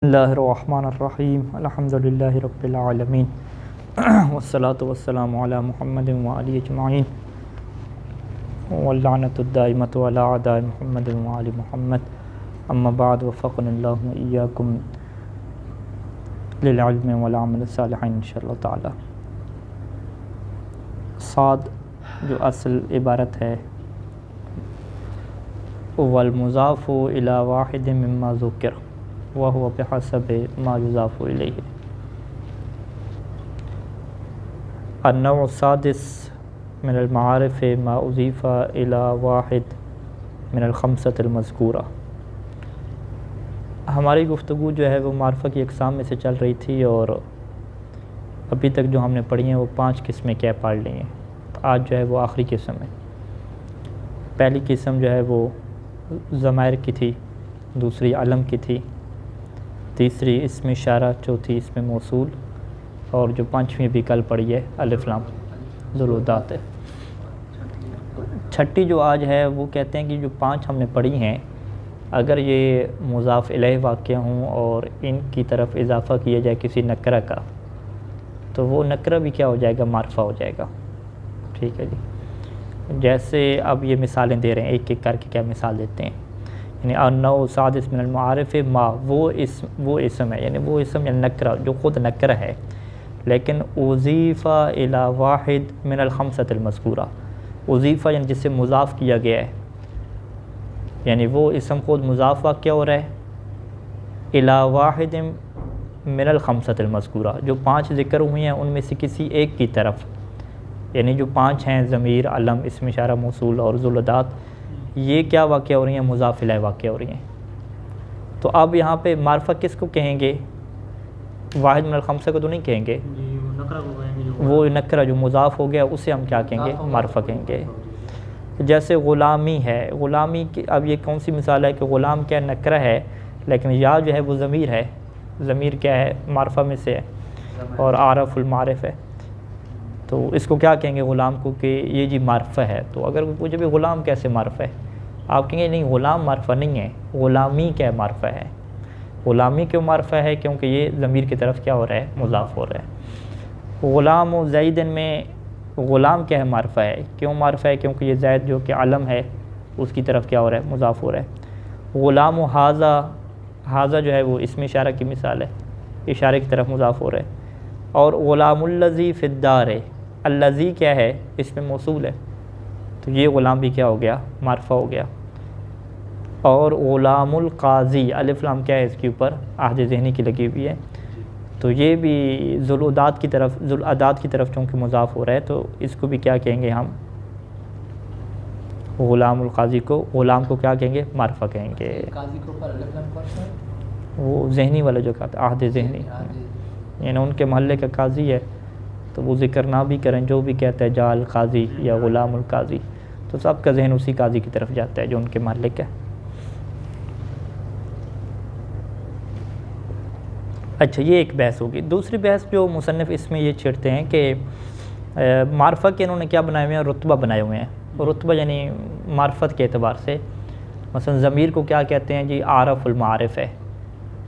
बिस्मिल्लाहिर्रहमानिर्रहीम अल्हम्दुलिल्लाहि रब्बिल आलमीन वस्सलातु वस्सलामु अला मुहम्मदिन व आलिहि अजमाइन वल्लअनतु दाइमतु अला अदाइ मुहम्मदिन व आलि मुहम्मद अम्मा बाद वफ़क़नल्लाहु व इय्याकुम लिल इल्मि वल अमल सालिह इंशाअल्लाह ताला। साद जो असल इबारत है वल मुज़ाफ़ु इला वाहिदिन मिम्मा ज़ुकिर वह हुआ बिहसब मा युज़ाफ़ु इलैहि। अन्नौ सादिस मिनल मारिफ़ मा उज़ीफ़ा इला वाहिद मिनल खम्सतिल मज़कूरा। हमारी गुफ्तगू जो है वो मारिफ़ा की अक़साम में से चल रही थी और अभी तक जो हमने पढ़ी हैं वो 5 किस्में क्या पढ़ ली हैं। तो आज जो है वो आखिरी किस्म है। पहली किस्म जो है वो ज़मायर की थी, दूसरी अलम की थी, तीसरी इसमें इशारा, चौथी इसमें मौसूल और जो 5वीं भी कल पढ़ी है अलिफ लाम ज़ुलूदात है। छठी जो आज है वो कहते हैं कि जो 5 हमने पढ़ी हैं अगर ये मुज़ाफ़ इलैहि वाक़या हों और इनकी तरफ इजाफ़ा किया जाए किसी नकरा का तो वो नकरा भी क्या हो जाएगा, मारिफ़ा हो जाएगा। ठीक है जी। जैसे अब ये मिसालें दे रहे हैं, एक एक करके क्या मिसाल देते हैं। यानी अन्नौ सादिस मिनल मारिफ़ मा वो इसम है, यानी वो इसम या नकरा जो ख़ुद नकरा है लेकिन उज़ीफ़ा इला वाहिद मिनल खम्सतिल मज़कूरा। उज़ीफ़ा यानी जिससे मुज़ाफ़ किया गया है, यानी वो इसम ख़ुद मुज़ाफ़ वाक़या हो रहा है इला वाहिद मिनल खम्सतिल मज़कूरा। जो 5 ज़िक्र हुई हैं उनमें से किसी एक की तरफ, यानी जो 5 हैं ज़मीर, अलम, इसम इशारा, मौसूल और ज़ुलूदात, ये क्या वाक़या हो रही हैं, मुज़ाफ़ इलैहि वाक़या हो रही हैं। तो अब यहाँ पे मारिफ़ा किसको कहेंगे, वाहिद मिनल खम्सा को तो नहीं कहेंगे, वो नकरा जो मुज़ाफ़ हो गया उसे हम क्या कहेंगे, मारिफ़ा कहेंगे। जैसे ग़ुलामी है, ग़ुलामी की अब ये कौन सी मिसाल है कि ग़ुलाम क्या नकरा है लेकिन या जो है वो ज़मीर है, ज़मीर क्या है मारिफ़ा में से है और आरफ़ुल मारिफ़ है। तो इसको क्या कहेंगे ग़ुलाम को कि ये जी मारिफ़ा है। तो अगर पूछे भी ग़ुलाम कैसे मारिफ़ा है, आप कहेंगे नहीं ग़ुलाम मारिफ़ा नहीं है, ग़ुलामी क्या मारिफ़ा है। ग़ुलामी क्यों मारिफ़ा है, क्योंकि ये ज़मीर की तरफ क्या हो रहा है, मुज़ाफ़ हो रहा है। ग़ुलाम व ज़ैदन में ग़ुलाम क्या है, मारिफ़ा है। क्यों मारिफ़ा है, क्योंकि ये ज़ैद जो कि अलम है उसकी तरफ क्या हो रहा है, मुज़ाफ़ हो रहा है। ग़ुलाम व हाज़ा, हाज़ा जो है वो इसमें इशारा की मिसाल है, इशारे की तरफ मुज़ाफ़ हो रहा है। और ग़ुलामुल्लज़ी फ़िद्दार है, अल्लज़ी क्या है, इसमें मौसूल है तो ये ग़ुलाम भी क्या हो गया, मारिफ़ा हो गया। और ग़ुलामुल क़ाज़ी, अलिफ लाम क्या है इसके ऊपर आहद ज़हनी की लगी हुई है, तो ये भी ज़ुलूदात की तरफ, ज़ुलअदात की तरफ चूँकि मुज़ाफ़ हो रहा है तो इसको भी क्या कहेंगे हम, ग़ुलामुल क़ाज़ी को, ग़ुलाम को क्या कहेंगे, मारिफ़ा कहेंगे। वो ज़हनी वाला जो कहता है आहद ज़हनी, यानी उनके महल्ले का काजी है तो वो ज़िक्र ना भी करें, जो भी कहता है जाल काजी या ग़ुलामुल काजी तो सबका जहन उसी काजी की तरफ जाता है जो उनके महल्ले का। अच्छा, ये एक बहस होगी। दूसरी बहस जो मुसन्निफ़ इसमें ये छेड़ते हैं कि मारिफ़ा के इन्होंने क्या बनाए हुए हैं, रुतबा बनाए हुए हैं। रुतबा यानी मारिफ़त के एतबार से मसलन ज़मीर को क्या कहते हैं जी, आरफ़ुल मारिफ़ है।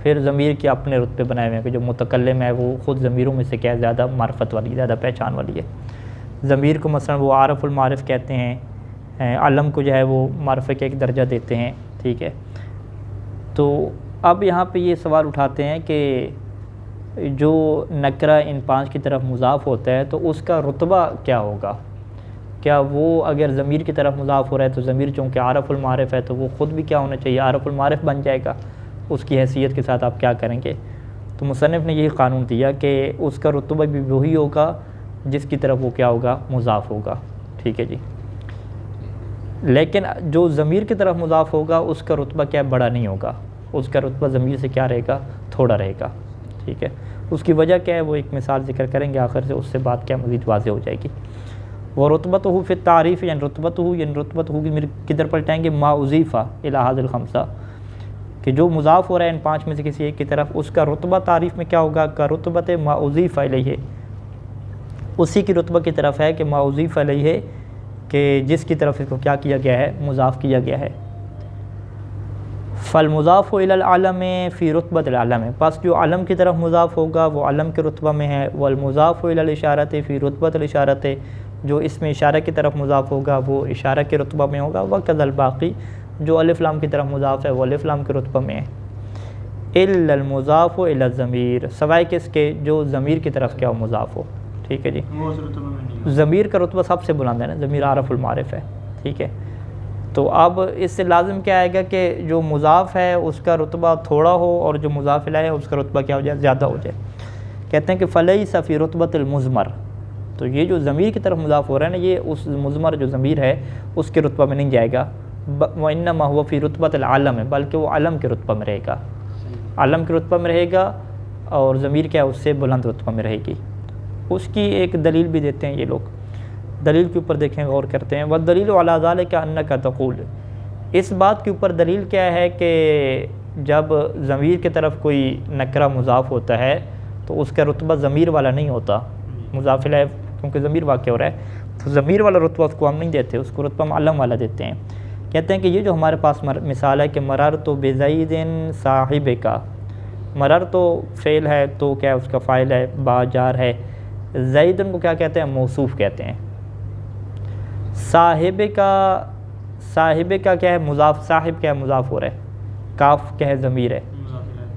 फिर ज़मीर के अपने रुतबे बनाए हुए हैं कि जो मुतकल्लिम है वो ख़ुद ज़मीरों में से क्या ज़्यादा मारिफ़त वाली, ज़्यादा पहचान वाली है। ज़मीर को मसलन वो आरफ़ुल मारिफ़ कहते हैं, अलम को जो है वो मारिफ़े का एक दर्जा देते हैं। ठीक है। तो अब यहाँ पे ये सवाल उठाते हैं कि जो नकरा इन 5 की तरफ मुज़ाफ़ होता है तो उसका रुतबा क्या होगा। क्या वो अगर ज़मीर की तरफ मुज़ाफ़ हो रहा है तो ज़मीर चूँकि आरफ़ुल मारिफ़ है तो वो ख़ुद भी क्या होना चाहिए, आरफ़ुल मारिफ़ बन जाएगा। उसकी हैसियत के साथ आप क्या करेंगे। तो मुसन्निफ़ ने यही क़ानून दिया कि उसका रुतबा भी वही होगा जिसकी तरफ वो क्या होगा, मुज़ाफ़ होगा। ठीक है जी। लेकिन जो ज़मीर की तरफ मुज़ाफ़ होगा उसका रुतबा क्या बड़ा नहीं होगा, उसका रुतबा ज़मीर से क्या रहेगा, थोड़ा रहेगा। ठीक है। उसकी वजह क्या है वो एक मिसाल ज़िक्र करेंगे आखिर से, उससे बात क्या मज़ीद वाज़ेह हो जाएगी। वो रुतबतहु फ़ी तारीफ़, यानी रुतबतहु की किधर पलटाएँगे, मा उज़ीफ़ा इला हाज़िल खम्सा, कि जो मुज़ाफ़ हो रहा है इन 5 में से किसी एक की तरफ उसका रुतबा तारीफ़ में क्या होगा, का रुतबत मा उज़ीफ़ा इलैहि, उसी की रुतबा की तरफ है कि मा उज़ीफ़ा इलैहि, कि जिसकी तरफ इसको क्या किया गया है, मुज़ाफ़ किया गया है। फ़ल मुज़ाफ़ इलल आलम फ़ी रुतबत आलम है, बस जो आलम की तरफ मुज़ाफ़ होगा वो आलम के रुतबा में है। वल मुज़ाफ़ इलल इशारत फ़ी रुतबत इशारत, जो इसमें इशारा की तरफ मुज़ाफ़ होगा वो इशारा के रुतबा में होगा। वकज़ल बाक़ी, जो अलिफ़ लाम की तरफ मुज़ाफ़ है वो अलिफ़ लाम के रुतबा में है। इल्लल मुज़ाफ़ इला ज़मीर, सवाए किसके, जो ज़मीर की तरफ क्या हो मुज़ाफ़ हो। ठीक है जी, ज़मीर का रुतबा सबसे बुलंद है ना, ज़मीर आरफ़ुल मारिफ़ है। ठीक है, तो अब इससे लाज़िम क्या आएगा कि जो मुज़ाफ़ है उसका रुतबा थोड़ा हो और जो मुज़ाफ़ इलैहि है उसका रुतबा क्या हो जाए, ज़्यादा हो जाए। कहते हैं कि फ़लैसा फ़ी रुतबतिल मुज़मर, तो ये जो ज़मीर की तरफ मुज़ाफ़ हो रहा है ना, ये उस मुज़मर जो ज़मीर है उसके रुतबा में नहीं जाएगा। व इन्नमा हुवा फ़ी रुतबतिल आलम है, बल्कि वो आलम के रुतबा में रहेगा, आलम के रुतबा में रहेगा और ज़मीर क्या है उससे बुलंद रुतबा में रहेगी। उसकी एक दलील भी देते हैं ये लोग, दलील के ऊपर देखें गौर करते हैं। वह दलील अला ज़ालिका अन्नका तक़ूल, इस बात के ऊपर दलील क्या है कि जब ज़मीर की तरफ कोई नकरा मुज़ाफ़ होता है तो उसका रुतबा ज़मीर वाला नहीं होता, मुज़ाफ़ इलैहि क्योंकि ज़मीर वाक़या हो रहा है तो ज़मीर वाला रुतबा उसको हम नहीं देते, उसको रुतबा हम आलम वाला देते हैं। कहते हैं कि ये जो हमारे पास मिसाल है कि मरर तो बेज़ईदिन साहिब का, मरर तो फ़ेल है तो क्या उसका फ़ाइल है, बाजार है। ज़ईदन को क्या कहते हैं, मौसूफ़ कहते हैं। साहिब का क्या है, मुज़ाफ़, साहिब क्या है मुज़ाफ़ हो रहा है, काफ क्या है ज़मीर है,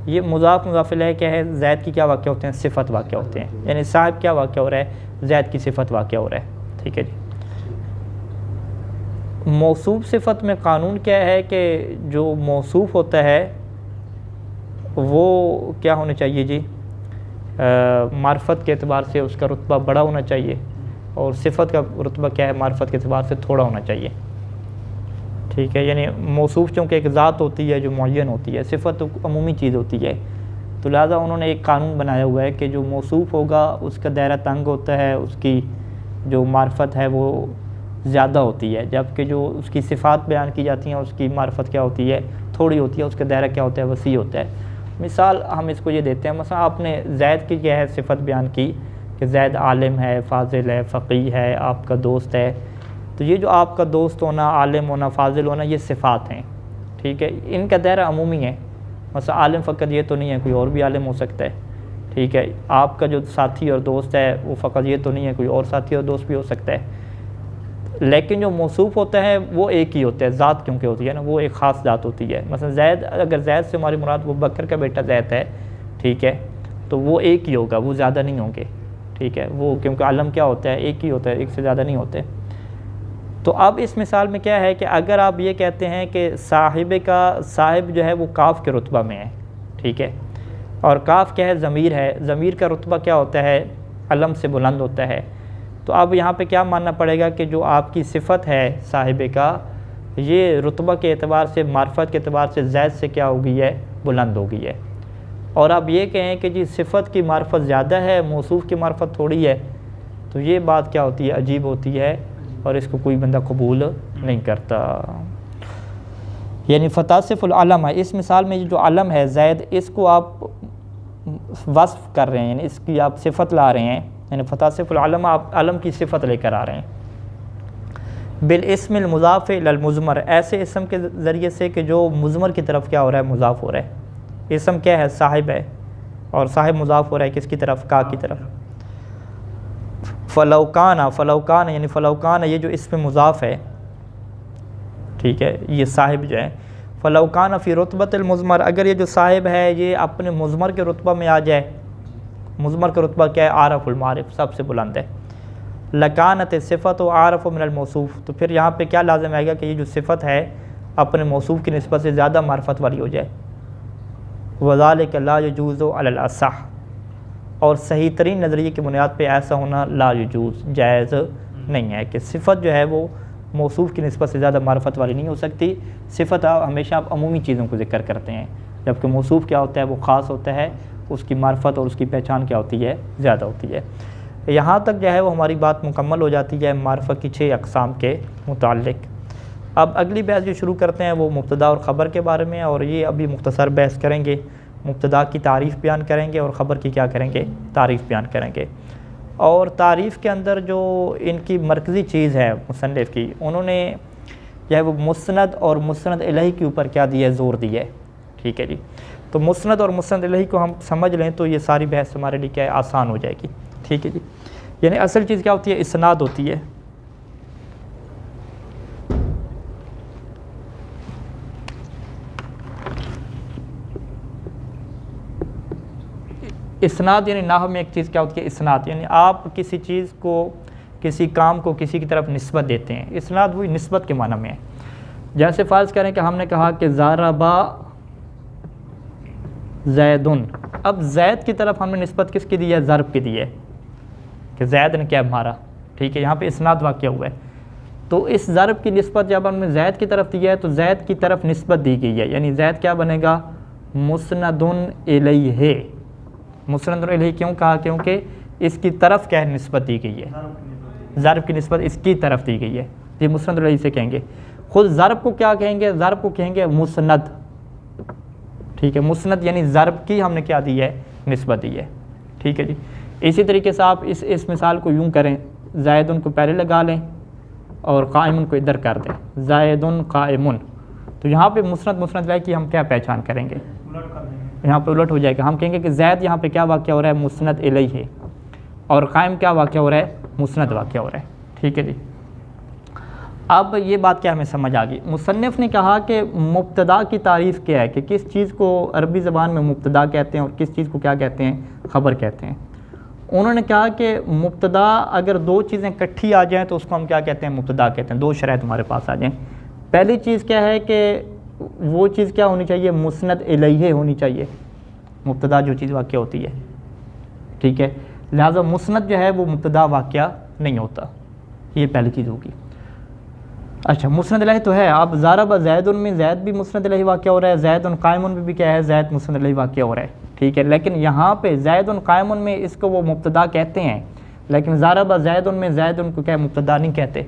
ये मुज़ाफ़ मुज़ाफ़ इलैहि क्या है, ज़ैद की क्या वाक़या होते हैं, सिफ़त वाक़या होते हैं, यानी साहिब क्या वाक़या हो रहा है, ज़ैद की सिफ़त वाक़या हो रहा है। ठीक है जी, मौसूफ़ सिफ़त में कानून क्या है कि जो मौसूफ़ होता है वो क्या होना चाहिए जी, मार्फत के एतबार से उसका रुतबा बड़ा होना चाहिए और सिफ़त का रुतबा क्या है, मार्फत के एतबार से थोड़ा होना चाहिए। ठीक है, यानी मौसूफ़ चूँकि एक ज़ात होती है जो मुअय्यन होती है, सिफ़त तो अमूमी चीज़ होती है, तो लिहाजा उन्होंने एक कानून बनाया हुआ है कि जो मौसूफ़ होगा उसका दायरा तंग होता है, उसकी जो मार्फत है वो ज़्यादा होती है, जबकि जो उसकी सिफ़ात बयान की जाती हैं उसकी मार्फत क्या होती है, थोड़ी होती है, उसका दायरा क्या होता है, वसी होता है। मिसाल हम इसको ये देते हैं, मसला आपने ज़ैद की क्या है सिफ़त बयान की कि ज़ैद आलिम है, फ़ाज़िल है, फ़क़ीह है, आपका दोस्त है, तो ये जो आपका दोस्त होना, आलिम होना, फ़ाज़िल होना, ये सिफ़ात हैं। ठीक है, इनका दायरा अमूमी है, मसला आलिम फ़कत ये तो नहीं है, कोई और भी आलिम हो सकता है। ठीक है, आपका जो साथी और दोस्त है वो फ़कत ये तो नहीं है, कोई और साथी और दोस्त भी हो सकता है। लेकिन जो मौसूफ़ होता है वो एक ही होता है, ज़ात क्योंकि होती है ना, वो एक ख़ास ज़ात होती है। मसलन ज़ैद, अगर ज़ैद से हमारी मुराद वो बकर का बेटा ज़ैद है, ठीक है, तो वो एक ही होगा, वो ज़्यादा नहीं होंगे। ठीक है, वो क्योंकि आलम क्या होता है, एक ही होता है, एक से ज़्यादा नहीं होते। तो अब इस मिसाल में क्या है कि अगर आप ये कहते हैं कि साहिब जो है वो काफ के रुतबा में है, ठीक है, और काफ क्या है, ज़मीर है, ज़मीर का रुतबा क्या होता है, अलम से बुलंद होता है, तो अब यहाँ पे क्या मानना पड़ेगा कि जो आपकी सिफ़त है साहिब का, ये रुतबा के एतबार से, मार्फत के एतबार से ज़ैद से क्या हो गई है, बुलंद हो गई है। और आप ये कहें कि जी सिफ़त की मार्फत ज़्यादा है, मौसूफ़ की मार्फत थोड़ी है, तो ये बात क्या होती है, अजीब होती है और इसको कोई बंदा कबूल नहीं करता। यानी फ़तासिफ़ुल अलम है, इस मिसाल में जो अलम है ज़ैद, इसको आप वस्फ़ कर रहे हैं, यानी इसकी आप सिफ़त ला रहे हैं, यानी फ़तासिफ़ुल अलम, आप अलम की सिफ़त लेकर आ रहे हैं। बिल इस्मिल मुज़ाफ़ इलल मुज़मर, ऐसे इसम के ज़रिए से कि जो मुज़मर की तरफ क्या हो रहा है, मुज़ाफ़ हो रहा है। इसम क्या है, साहिब है, और साहिब मुज़ाफ़ हो रहा है किसकी तरफ, का की तरफ। फ़लौकान यानी फ़लौकान, ये जो इसमें मुज़ाफ़ है, ठीक है, ये साहिब जो है, फ़लौकान फ़ी रुतबतिल मुज़मर, अगर ये जो साहिब है ये अपने मुज़मर के रुतबा में आ जाए, मुज़मर का रुतबा क्या है, आरफ़ुल मारिफ़, सबसे बुलंद है। लकानत सिफ़त व आरफ़ मिनल मौसूफ़, तो फिर यहाँ पे क्या लाज़िम आएगा कि ये जो सिफ़त है अपने मौसूफ़ की निस्बत से ज़्यादा मार्फत वाली हो जाए। वज़ालिका ला यजूज़ु अलल असह, और सही तरीन नज़रिए की बुनियाद पे ऐसा होना ला यजूज़, जायज़ नहीं है कि सिफ़त जो है वो मौसूफ़ की निस्बत से ज़्यादा मार्फत वाली नहीं हो सकती। सिफ़त हमेशा आप अमूमी चीज़ों को ज़िक्र करते हैं, जबकि मौसूफ़ क्या होता है, वो ख़ास होता है, उसकी मार्फत और उसकी पहचान क्या होती है, ज़्यादा होती है। यहाँ तक जो है वो हमारी बात मुकम्मल हो जाती है मार्फत की 6 अक़साम के मुताल्लिक़। अब अगली बहस जो शुरू करते हैं वो मुब्तदा और ख़बर के बारे में, और ये अभी मुख्तसर बहस करेंगे, मुब्तदा की तारीफ़ बयान करेंगे और ख़बर की क्या करेंगे, तारीफ़ बयान करेंगे। और तारीफ़ के अंदर जो इनकी मरकज़ी चीज़ है मुसन्निफ़ की, उन्होंने जो है वो मुस्नद और मुस्नद इलैहि के ऊपर क्या दिया है, ज़ोर दिया है। ठीक है जी। तो मुस्नद और मुस्नद इलैहि को हम समझ लें तो ये सारी बहस हमारे लिए क्या है, आसान हो जाएगी। ठीक है जी। यानी असल चीज़ क्या होती है, इस्नाद होती है। इस्नाद यानी नाहव में एक चीज़ क्या होती है, इस्नाद यानी आप किसी चीज़ को, किसी काम को किसी की तरफ निस्बत देते हैं। इस्नाद वही निस्बत के माना में है। जैसे फ़र्ज़ करें कि हमने कहा कि ज़ारबा ज़ैदुन, अब ज़ैद की तरफ हमने निस्बत किसकी दी है, ज़र्ब की दी है कि ज़ैद ने क्या मारा। ठीक है, यहाँ पे इस्नाद वाक़या हुआ है। तो इस ज़र्ब की निस्बत जब हमने ज़ैद की तरफ दी है तो ज़ैद की तरफ निस्बत दी गई है, यानी ज़ैद क्या बनेगा, मुस्नदुन इलैहि। मुस्नदुन इलैहि क्यों कहा, क्योंकि इसकी तरफ क्या है, निस्बत दी गई है, ज़र्ब की निस्बत इसकी तरफ दी गई है। ये मुस्नदुन इलैहि से कहेंगे। खुद ज़र्ब को क्या कहेंगे, ज़र्ब को कहेंगे मुस्नद। ठीक है, मुस्नद यानी ज़र्ब की हमने क्या दी है, निस्बत दी है। ठीक है जी। इसी तरीके से आप इस मिसाल को यूँ करें, ज़ायदुन को पहले लगा लें और कायमुन को इधर कर दें, ज़ायदुन कायमुन। तो यहाँ पे मुस्नद मुस्नद इलैहि की हम क्या पहचान करेंगे, यहाँ पे उलट हो जाएगा। हम कहेंगे कि ज़ैद यहाँ पे क्या वाक़या हो रहा है, मुस्नद इलैहि है, और कायम क्या वाक़या हो रहा है, मुस्नद वाक़या हो रहा है। ठीक है जी। अब ये बात क्या हमें समझ आ गई। मुसन्निफ़ ने कहा कि मुब्तदा की तारीफ़ क्या है, कि किस चीज़ को अरबी ज़बान में मुब्तदा कहते हैं और किस चीज़ को क्या कहते हैं, ख़बर कहते हैं। उन्होंने कहा कि मुब्तदा अगर दो चीज़ें इकट्ठी आ जाएँ तो उसको हम क्या कहते हैं, मुब्तदा कहते हैं। दो शराइत हमारे पास आ जाएँ। पहली चीज़ क्या है कि वो चीज़ क्या होनी चाहिए, मुस्नद इलैहि होनी चाहिए, मुब्तदा जो चीज़ वाक़या होती है। ठीक है, लिहाजा मुस्नद जो है वो मुब्तदा वाक़या नहीं होता, ये पहली चीज़ होगी। अच्छा, मुस्नद इलैहि तो है। अब ज़ारबा ज़ैदुन में ज़ैद भी मुस्नद इलैहि वाक़या हो रहा है, ज़ैदुन कायमुन में भी क्या है, ज़ैद मुस्नद इलैहि वाक़या हो रहा है। ठीक है, लेकिन यहाँ पे ज़ैदुन कायमुन में इसको वो मुब्तदा कहते हैं, लेकिन ज़ारबा ज़ैदुन में ज़ैदुन को क्या मुब्तदा नहीं कहते।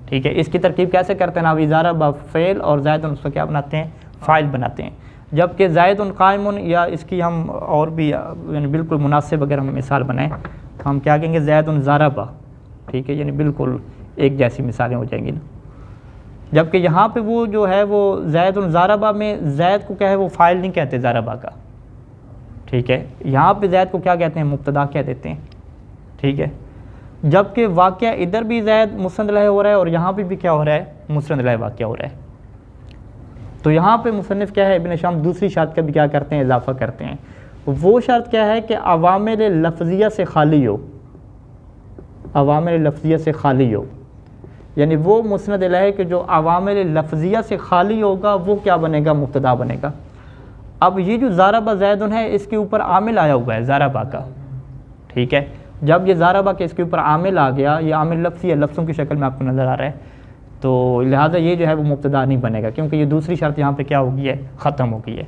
ठीक है, इसकी तरकीब कैसे करते हैं ना, अभी ज़ारबा फ़ेल और ज़ैदुन उसको क्या बनाते हैं, फ़ाइल बनाते हैं। जबकि ज़ैदुन कायमुन, या इसकी हम और भी यानी बिल्कुल मुनासिब अगर हम मिसाल बनाएं तो हम क्या कहेंगे, ज़ैदुन ज़ारबा। ठीक है, यानी बिल्कुल एक जैसी मिसालें हो जाएंगी ना। जबकि यहाँ पे वो जो है वो ज़ैदुन ज़ारबा में ज़ैद को क्या है, वो फ़ाइल नहीं कहते ज़ारबा का। ठीक है, यहाँ पे ज़ैद को क्या कहते हैं, मुब्तदा कह देते हैं। ठीक है, जबकि वाक़या इधर भी ज़ैद मुस्नद इलैहि हो रहा है और यहाँ पे भी क्या हो रहा है, मुस्नद इलैहि वाक़या हो रहा है। तो यहाँ पे मुसन्निफ़ क्या है, इब्न शाम दूसरी शर्त का भी क्या करते हैं, इजाफ़ा करते हैं। वो शर्त क्या है कि अवामिल लफ्ज़िया से खाली हो, अवामिल लफ्ज़िया से खाली हो, यानी वो मुस्नद इलैहि के जो अवामिल लफ्ज़िया से खाली होगा वो क्या बनेगा, मुब्तदा बनेगा। अब ये जो ज़ारबा ज़ैदुन है इसके ऊपर आमिल आया हुआ है ज़ारबा का। ठीक है, जब ये ज़ारबा के इसके ऊपर आमिल आ गया, ये आमिल लफ्ज़ी है, लफ्ज़ों की शक्ल में आपको नज़र आ रहा है, तो लिहाजा ये जो है वो मुब्तदा नहीं बनेगा, क्योंकि ये दूसरी शर्त यहाँ पे क्या हो गई है, ख़त्म हो गई है।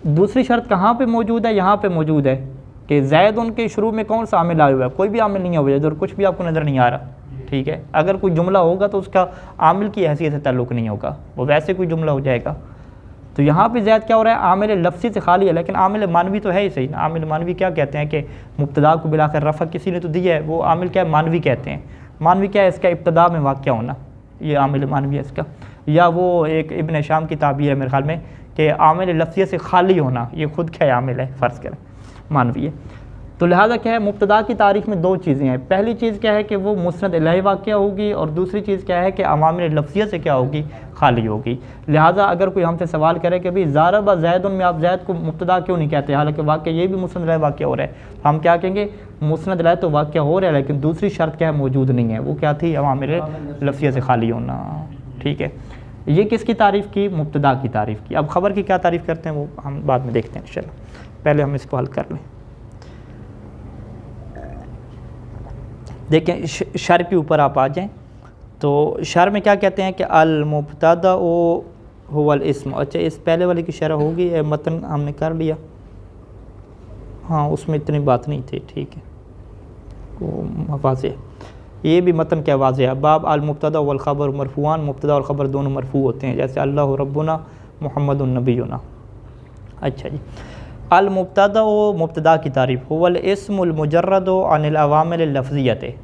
दूसरी शर्त कहाँ पे मौजूद है, यहाँ पे मौजूद है कि ज़ैदुन के शुरू में कौन सा आमिल आया हुआ है, कोई भी आमिल नहीं हुआ है, और कुछ भी आपको नज़र नहीं आ रहा। ठीक है, अगर कोई जुमला होगा तो उसका आमिल की हैसियत से ताल्लुक़ नहीं होगा, वो वैसे कोई जुमला हो जाएगा। तो यहाँ पे ज़ैद क्या हो रहा है, आमिल लफ्ज़ी से खाली है, लेकिन आमिल मानवी तो है ही सही ना। आमिल मानवी क्या कहते हैं कि मुब्तदा को बिलाकर रफ़ा किसी ने तो दी है, वो आमिल क्या है, मानवी कहते हैं। मानवी क्या है, इसका इब्तदा में वाक़या होना, ये आमिल मानवी है इसका। या वो एक इब्न शाम की ताबीर है मेरे ख्याल में कि आमिल लफ्ज़ी से खाली होना, ये खुद क्या है, आमिल है, फ़र्ज़ करें मानवी है। तो लिहाजा क्या है, मुब्तदा की तारीफ़ में दो चीज़ें हैं। पहली चीज़ क्या है कि वो मुस्नद इलैहि वाक़या होगी, और दूसरी चीज़ क्या है कि अवामिल लफ्ज़िया से क्या होगी, खाली होगी। लिहाजा अगर कोई हमसे सवाल करे कि भाई ज़ारबा ज़ैदुन में आप ज़ैद को मुब्तदा क्यों नहीं कहते, हालांकि वाक़या ये भी मुस्नद इलैहि वाक़या हो रहा है, हम क्या कहेंगे, मुस्नद इलैहि तो वाक़या हो रहा है, लेकिन दूसरी शर्त क्या है, मौजूद नहीं है। वो क्या थी, अवामिल लफ्ज़िया से खाली होना। ठीक है, ये किसकी तारीफ़ की, मुब्तदा की तारीफ़ की। अब ख़बर की क्या तारीफ़ करते हैं वो हम बाद में देखते हैं इंशाअल्लाह, पहले हम इसको हल कर लें। देखें, शर के ऊपर आप आ जाएं तो शर में क्या कहते हैं कि अल मुब्तदा हुवल इस्म। अच्छा, इस पहले वाले की शरह होगी, मतन हमने कर लिया, हाँ उसमें इतनी बात नहीं थी। ठीक है, वो वाज़े, ये भी मतन क्या वाज़े है। बाब अल मुब्तदा वल ख़बर मरफ़ूआन, मुब्तदा और ख़बर दोनों मरफ़ू होते हैं, जैसे अल्लाह रब्बुना मुहम्मदुन नबियुना। अच्छा जी, अल मुब्तदा व मुब्तदा की तारीफ़, हुवल इस्मुल मुजर्रद अनिल अवामिल लफ्ज़ियत।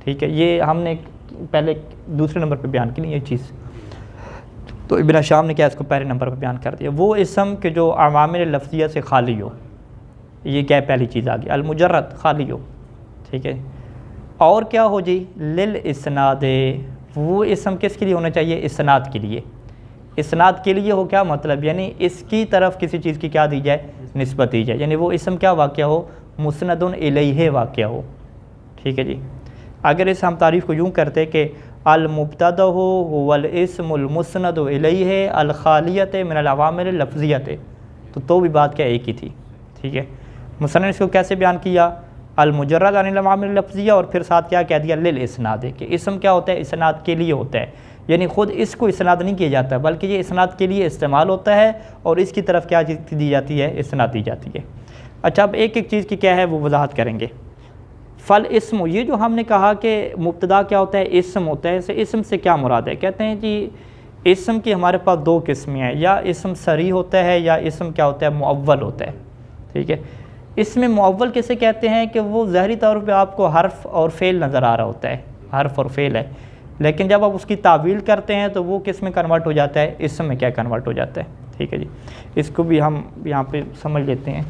ठीक है, ये हमने पहले दूसरे नंबर पे बयान की नहीं ये चीज़। तो इब्न शाम ने क्या इसको पहले नंबर पर बयान कर दिया, वो इसम के जो अवामिल लफ्ज़िया से खाली हो, ये क्या पहली चीज़ आ गई, अल मुजर्रद खाली हो, ठीक है। और क्या हो जी, लिल इस्नाद, वो इसम किसके लिए होना चाहिए, इस्नाद के लिए। इस्नाद के लिए हो क्या मतलब, यानी इसकी तरफ किसी चीज़ की क्या दी जाए, निस्बत दी जाए, यानी वो इसम क्या वाक़या हो, मुस्नदुन इलैहि वाक़या हो, ठीक है जी। अगर इस हम तारीफ़ को यूँ करते कि अल मुब्तदा हो वल इस्मुल मुस्नद इलैहि अल खालियत मिनल अवामिल लफ्ज़ियत, तो भी बात क्या एक ही थी, ठीक है। मुसन्निफ़ इसको कैसे बयान किया, अल मुजर्रद अनिल अवामिल लफ्ज़िया, और फिर साथ क्या कह दिया, लिल इस्नाद, कि इसम क्या होता है, इस्नाद के लिए होता है, यानी ख़ुद इसको इस्नाद नहीं किया जाता बल्कि ये इस्नाद के लिए इस्तेमाल होता है और इसकी तरफ क्या दी जाती है, इस्नाद दी जाती है। अच्छा, अब एक एक चीज़ की क्या है वो वजाहत करेंगे। फ़ल इस्म, ये जो हमने कहा कि मुब्तदा क्या होता है, इस्म होता है, इस्म से क्या मुराद है, कहते हैं जी इस्म की हमारे पास दो किस्में हैं, या इस्म सरी होता है या इस्म क्या होता है, मुअव्वल होता है, ठीक है। इसमें मुअव्वल किसे कहते हैं कि वो ज़ाहिरी तौर पे आपको हर्फ और फ़ेल नज़र आ रहा होता है, हर्फ और फ़ेल है, लेकिन जब आप उसकी तावील करते हैं तो वो किस में कन्वर्ट हो जाता है, इस्म में क्या कन्वर्ट हो जाता है, ठीक है जी। इसको भी हम यहाँ पे समझ लेते हैं।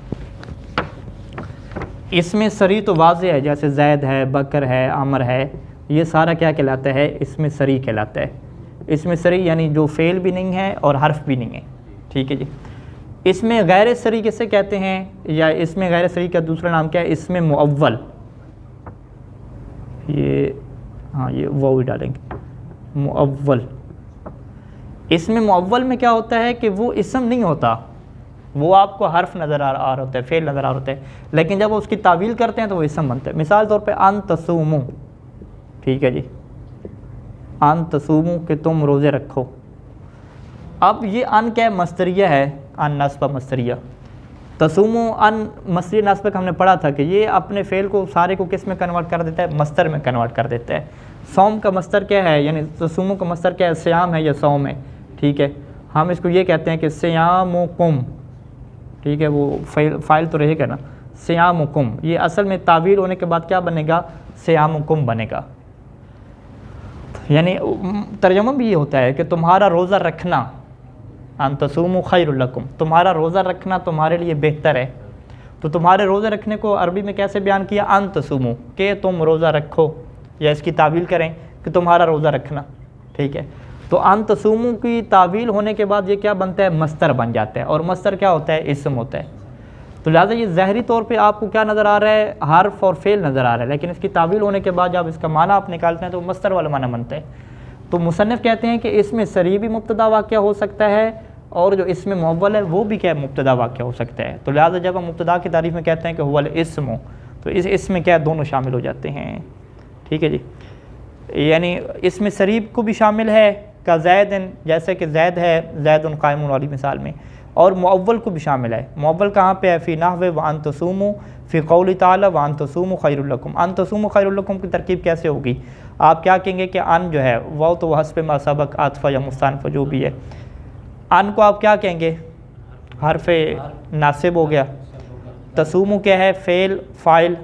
इसमें सरी तो वाज़ेह है, जैसे जैद है, बकर है, अमर है, ये सारा क्या कहलाता है, इसमें सरी कहलाता है। इसमें सरी यानी जो फ़ेल भी नहीं है और हर्फ भी नहीं है, ठीक है जी। इसमें गैर सरी किसे कहते हैं, या इसमें गैर सरी का दूसरा नाम क्या है, इसमें मुअव्वल, ये हाँ ये वो भी डालेंगे, मुअव्वल। इसमें मुअव्वल में क्या होता है कि वो इसम नहीं होता, वो आपको हर्फ नज़र आ रहा होता है, फ़ेल नज़र आ रहा होता है, लेकिन जब उसकी तावील करते हैं तो वो इसम बनता है। मिसाल तौर पे अन तसूमू, ठीक है जी, अन तसूमू कि तुम रोज़े रखो। अब ये अन क्या है, मस्तरिया है, अन नस्ब मस्तरिया। तसूमू अन मस्तरी नस्ब का हमने पढ़ा था कि ये अपने फ़ेल को सारे को किस में कन्वर्ट कर देता है, मस्तर में कन्वर्ट कर देता है। सौम का मस्तर क्या है, यानी तसूमू का मस्तर क्या है, सियाम है या सौम है, ठीक है। हम इसको ये कहते हैं कि सियामुकुम, ठीक है, वो फ़ाइल तो रहेगा ना, सियामुकुम, ये असल में तावील होने के बाद क्या बनेगा, सियामुकुम बनेगा। यानी तर्जुमा भी ये होता है कि तुम्हारा रोज़ा रखना, अन तसूमू खैरुल लकुम, तुम्हारा रोज़ा रखना तुम्हारे लिए बेहतर है। तो तुम्हारे रोज़े रखने को अरबी में कैसे बयान किया, अन तसूमू, कि तुम रोज़ा रखो, या इसकी तावील करें कि तुम्हारा रोज़ा रखना, ठीक है। तो अन तसूमू की तावील होने के बाद ये क्या बनता है, मस्तर बन जाता है, और मस्तर क्या होता है, इस्म होता है। तो लिहाजा ये ज़ाहिरी तौर पे आपको क्या नज़र आ रहा है, हर्फ और फ़ेल नज़र आ रहा है, लेकिन इसकी तावील होने के बाद जब इसका माना आप निकालते हैं तो मस्तर वाला माना बनता है। तो मुसन्निफ़ कहते हैं कि इसमें सरी भी मुब्तदा वाक़या हो सकता है, और जो इसमें मुअव्वल है वो भी क्या मुब्तदा वाक़या हो सकता है। तो लिहाजा जब हम मुब्तदा की तारीफ़ में कहते हैं कि हुवल इस्म, तो इस इसमें क्या दोनों शामिल हो जाते हैं, ठीक है जी। यानी इसमें सरीब को भी शामिल है का जैदन, जैसे कि जैद है, जैदुन कायमुन वाली मिसाल में, और मुअव्वल को भी शामिल है। मुअव्वल कहाँ पे है, फ़ी नहव व अन तसूमू फ़ी क़ौली ताला व अन तसूमू खैरुल लकुम। अन तसूमू खैरुल लकुम की तरकीब कैसे होगी, आप क्या कहेंगे कि अन जो है वह तो हस्ब मा सबक आतफ़ा या मुस्तानफ़ जो भी है, अन को आप क्या कहेंगे, हर्फ नासिब हो गया। तसूमू क्या है, फ़ेल फ़ाइल,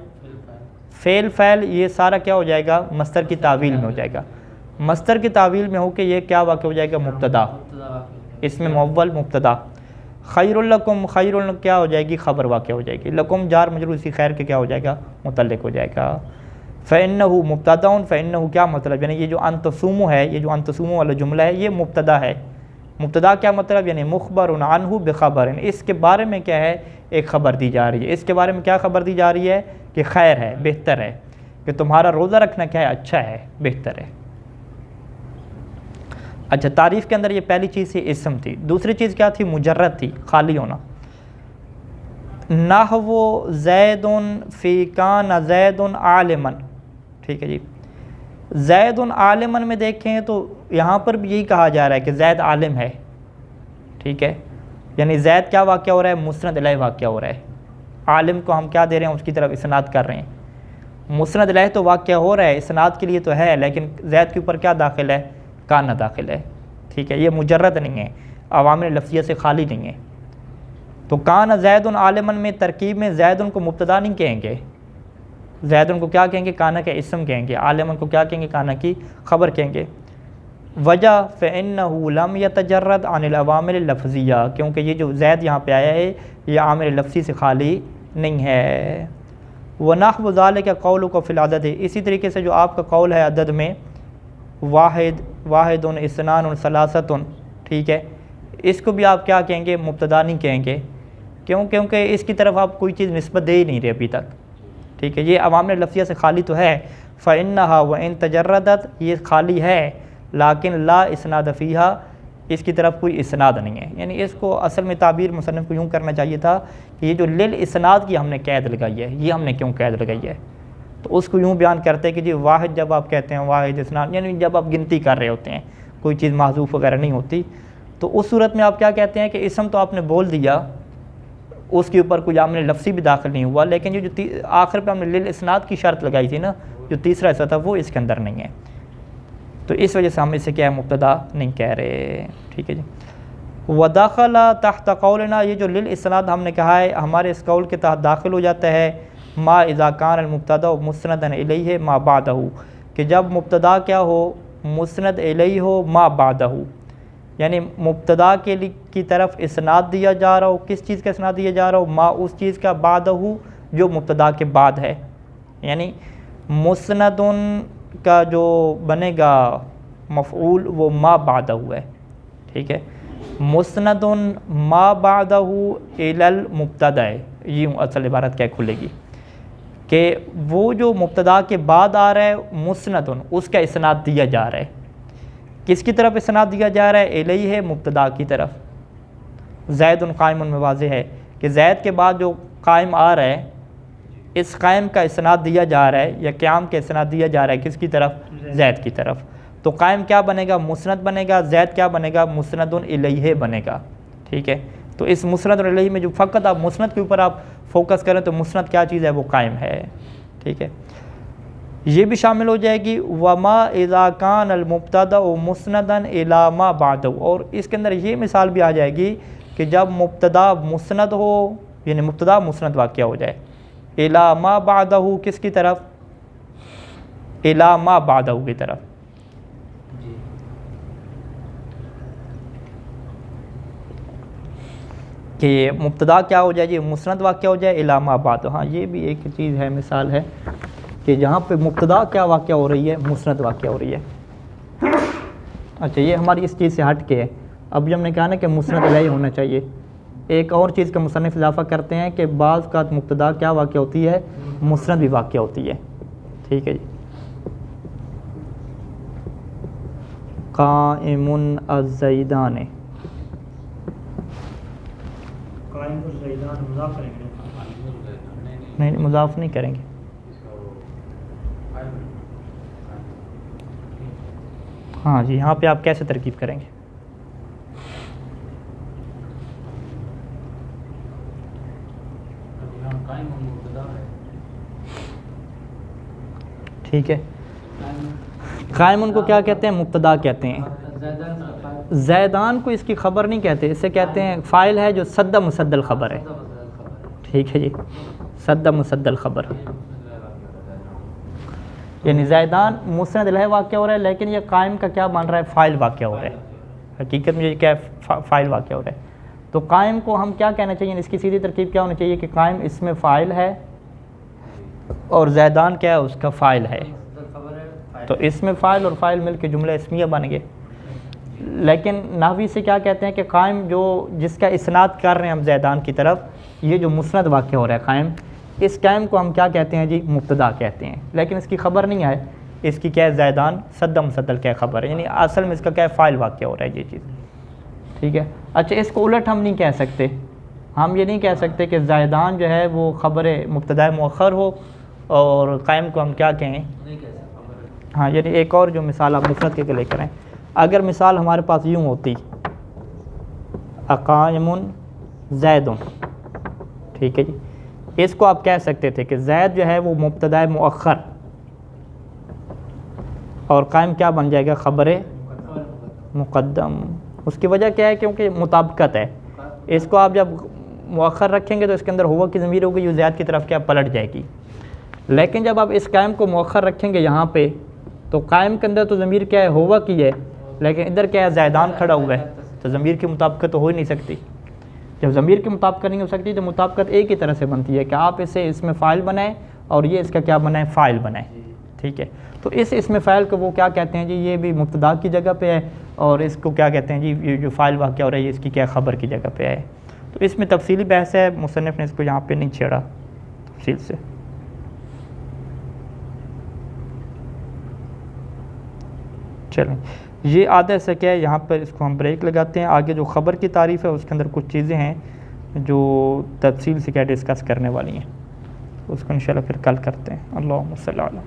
फ़ेल फ़ैल, ये सारा क्या हो जाएगा, मस्तर की तावील में हो जाएगा। मस्तर की तावील में हो के ये क्या वाक़ हो जाएगा, मुब्तदा, इसमें मुअव्वल मुब्तदा। खैरुल लकुम, खैरुल क्या हो जाएगी, ख़बर वाक़ हो जाएगी। लकुम जार मजरूर इसी खैर के क्या हो जाएगा, मुतल्लिक़ हो जाएगा। फ़इन्नहु मुब्तदाउन, फ़इन्नहु क्या मतलब, यानी ये जो अन तसूमू है, ये जो अन तसूमू वाला जुमला है ये मुब्तदा है। मुब्तदा क्या मतलब, यानी मुख़बरुन अन्हु बिख़बरिन, इसके बारे में क्या है, एक ख़बर दी जा रही है। इसके बारे में क्या ख़बर दी जा रही है कि खैर है, बेहतर है, कि तुम्हारा रोज़ा रखना क्या है, अच्छा है, बेहतर है। अच्छा, तारीफ़ के अंदर ये पहली चीज़ थी इस्म थी। दूसरी चीज़ क्या थी, मुजर्रद थी, खाली होना। नहवो ज़ैदुन फ़ी कान ज़ैदुन आलिमन, ठीक है जी। ज़ैदुन आलिमन में देखें तो यहाँ पर भी यही कहा जा रहा है कि ज़ैद आलिम है, ठीक है। यानी ज़ैद क्या वाक़या हो रहा है, मुस्नद इलैह वाक़या हो रहा है। आलिम को हम क्या दे रहे हैं, उसकी तरफ इस्नाद कर रहे हैं। मुस्नद इलैह तो वाक़या हो रहा है, इस्नाद के लिए तो है, लेकिन ज़ैद के ऊपर क्या दाखिल है, काना दाखिल है, ठीक है। ये मुजर्रद नहीं है, अवामिल लफ्ज़िया से खाली नहीं है। तो कान ज़ैदुन आलिमन में तरकीब में ज़ैदुन को मुब्तदा नहीं कहेंगे, ज़ैदुन को क्या कहेंगे, काना के इस्म कहेंगे। आलिमन को क्या कहेंगे, काना की ख़बर कहेंगे। वजह फ़इन्नहु लम यतजर्रद अनिल अवामिल लफ्ज़िया, क्योंकि ये जो ज़ैद यहाँ पे आया है ये आमिल लफ्ज़ी से खाली नहीं है। व नहव ज़ालिका क़ौलुका फ़िल अदद, इसी तरीके से जो आपका कौल है अदद में वाहिदुन इस्नानुन सलासतुन, ठीक है, इसको भी आप क्या कहेंगे, मुब्तदा नहीं कहेंगे। क्यों? क्योंकि इसकी तरफ आप कोई चीज़ निस्बत दे ही नहीं रहे अभी तक, ठीक है। ये अवामिल लफ्ज़िया से खाली तो है, फ़इन्नहा व इन तजर्रदत, ये खाली है, लाकिन ला इस्नाद फ़ीहा, इसकी तरफ कोई इस्नाद नहीं है। यानी इसको असल में ताबीर मुसन्निफ़ को यूँ करना चाहिए था कि ये जो लिल इस्नाद की हमने कैद लगाई है, ये हमने क्यों कैद लगाई है, तो उसको यूँ बयान करते हैं कि जी वाहिद जब आप कहते हैं वाहिद इस्नाद, यानी जब आप गिनती कर रहे होते हैं, कोई चीज़ महज़ूफ़ वगैरह नहीं होती, तो उस सूरत में आप क्या कहते हैं कि इसम तो आपने बोल दिया, उसके ऊपर कोई आमिल लफ्ज़ी भी दाखिल नहीं हुआ, लेकिन ये जो आखिर पे हमने लिल इस्नाद की शर्त लगाई थी ना, जो तीसरा हिस्सा था वो इसके अंदर नहीं है, तो इस वजह से हम इसे क्या है, मुब्तदा नहीं कह रहे, ठीक है जी। वदाखला तहत कौलना, ये जो लिल इस्नाद हमने कहा है हमारे इस कौल के तहत दाखिल हो जाता है, मा इज़ा कान अल मुब्तदा मुस्नदन इलैहि मा बादहू, कि जब मुब्तदा क्या हो, मुस्नद इलैहि हो मा बादहू, यानी मुब्तदा के लिए की तरफ इस्नाद दिया जा रहा हो, किस चीज़ का इस्नाद दिया जा रहा हो, मा उस चीज़ का, बादहू जो मुब्तदा के बाद है, यानी मुस्नदुन का जो बनेगा मफ़ऊल वो मा बादहू है, ठीक है। मुस्नदुन मा बादहू इलल मुब्तदा, यूँ असल इबारत क्या खुलेगी कि वो जो मुब्तदा के बाद आ रहा है मुस्नदुन, उसका इस्नाद दिया जा रहा है, किसकी तरफ इस्नाद दिया जा रहा है, इलैहि है, मुब्तदा की तरफ। ज़ैदुन कायमुन में वाज़ेह है कि ज़ैद के बाद जो कायम आ रहा है, इस कायम का इस्नाद दिया जा रहा है या क़याम का इस्नाद दिया जा रहा है किसकी तरफ, ज़ैद की तरफ, तो कायम क्या बनेगा, मुस्नद बनेगा, ज़ैद क्या बनेगा, मुस्नदुन इलैहि बनेगा, ठीक है। तो इस मुस्नदुन इलैहि में जो फ़कत आप मुस्नद के ऊपर आप फोकस करें तो मुस्नद क्या चीज़ है, वो कायम है, ठीक है। ये भी शामिल हो जाएगी वमा इज़ा कान अल मुब्तदा मुस्नदन इला मा बादहू, और इसके अंदर ये मिसाल भी आ जाएगी कि जब मुब्तदा मुस्नद हो, यानी मुब्तदा मुस्नद वाक़या हो जाए, इला मा बादहू किसकी तरफ, इला मा बादहू की तरफ, कि मुब्तदा क्या हो जाए जी, मुस्नद वाक़या हो जाए, इला मा बादहू। हाँ, ये भी एक चीज़ है, मिसाल है कि जहाँ पे मुब्तदा क्या वाक़या हो रही है, मुस्नद वाक़या हो रही है। अच्छा, ये हमारी इस चीज़ से हट के है। अभी हमने कहा ना कि मुस्नद इलैहि होना चाहिए। एक और चीज़ का मुसन्निफ़ इजाफ़ा करते हैं कि बाज़ का मुब्तदा क्या वाक़या होती है, मुस्नद भी वाक़या होती है, ठीक है जी। काइमुन अज़्ज़ैदान, नहीं मुज़ाफ़ नहीं करेंगे, हाँ जी। यहाँ पे आप कैसे तरकीब करेंगे, ठीक है। कायमुन को क्या कहते हैं, मुब्तदा कहते हैं। ज़ैदान को इसकी ख़बर नहीं कहते, इसे कहते हैं फ़ाइल है जो सद्दा मुसद्दल ख़बर है, ठीक है जी, सद्दा मुसद्दल ख़बर, यानी ज़ैदान मुस्नद इलैहि वाक़या हो रहा है, लेकिन ये कायम का क्या बन रहा है, फ़ाइल वाक़या हो रहा है, हकीकत में ये क्या है, फ़ाइल वाक़या हो रहा है। तो कायम को हम क्या कहना चाहिए, इसकी सीधी तरकीब क्या होनी चाहिए कि कायम इसमें फ़ाइल है और ज़ैदान क्या है, उसका फ़ाइल है, तो इसमें फ़ाइल और फ़ाइल मिल के जुमला इस्मिया बन गए। लेकिन नाहवी से क्या कहते हैं कि कायम जो जिसका इस्नाद कर रहे हैं हम ज़ैदान की तरफ, ये जो मुस्नद वाक़या हो रहा है कायम, इस कायम को हम क्या कहते हैं जी, मुब्तदा कहते हैं, लेकिन इसकी ख़बर नहीं है, इसकी क्या है, ज़ैदान सद्दा मुसद्दल क्या ख़बर है, यानी असल में इसका क्या है, फ़ाइल वाक़या हो रहा है ये चीज़, ठीक है। अच्छा, इसको उलट हम नहीं कह सकते, हम ये नहीं कह सकते कि ज़ैदान जो है वो ख़बर मुब्तदा मुअख्खर हो और कायम को हम क्या कहें, हाँ। यानी एक और जो मिसाल आप मुफ़रद के लेकर आएँ, अगर मिसाल हमारे पास यूँ होती, अक़ाइमुन ज़ैदुन, ठीक है जी, इसको आप कह सकते थे कि ज़ैद जो है वो मुब्तदा मुअख्खर और कायम क्या बन जाएगा, ख़बर मुक़द्दम। उसकी वजह क्या है, क्योंकि मुताबिकत है, इसको आप जब मुअख्खर रखेंगे तो इसके अंदर हुआ की ज़मीर होगी, जो ज़ैद की तरफ क्या पलट जाएगी। लेकिन जब आप इस कायम को मुअख्खर रखेंगे यहाँ पे, तो कायम के अंदर तो ज़मीर क्या है, हुआ की है, लेकिन इधर क्या है, ज़ैदान खड़ा हुआ है, तो ज़मीर की मुताबिकत तो हो ही नहीं सकती। जब ज़मीर की मुताबिकत नहीं हो सकती तो मुताबिकत एक ही तरह से बनती है कि आप इसे इसमें फ़ाइल बनाएं और ये इसका क्या बनाएं, फ़ाइल बनाएं। ठीक है, तो इसमें फ़ाइल को वो क्या कहते हैं जी, ये भी मुब्तदा की जगह पे है, और इसको क्या कहते हैं जी, ये जो फ़ाइल वाक़या हो रहा है इसकी क्या ख़बर की जगह पे है। तो इसमें तफसीली बहस है, मुसन्निफ़ ने इसको यहाँ पे नहीं छेड़ा तफसील से। चलो, ये आधा ऐसा क्या है, यहाँ पर इसको हम ब्रेक लगाते हैं। आगे जो ख़बर की तारीफ़ है उसके अंदर कुछ चीज़ें हैं जो तफसील से क्या डिस्कस करने वाली हैं, उसको इंशाल्लाह फिर कल करते हैं। अल्लाहुम्मा सल्ली अला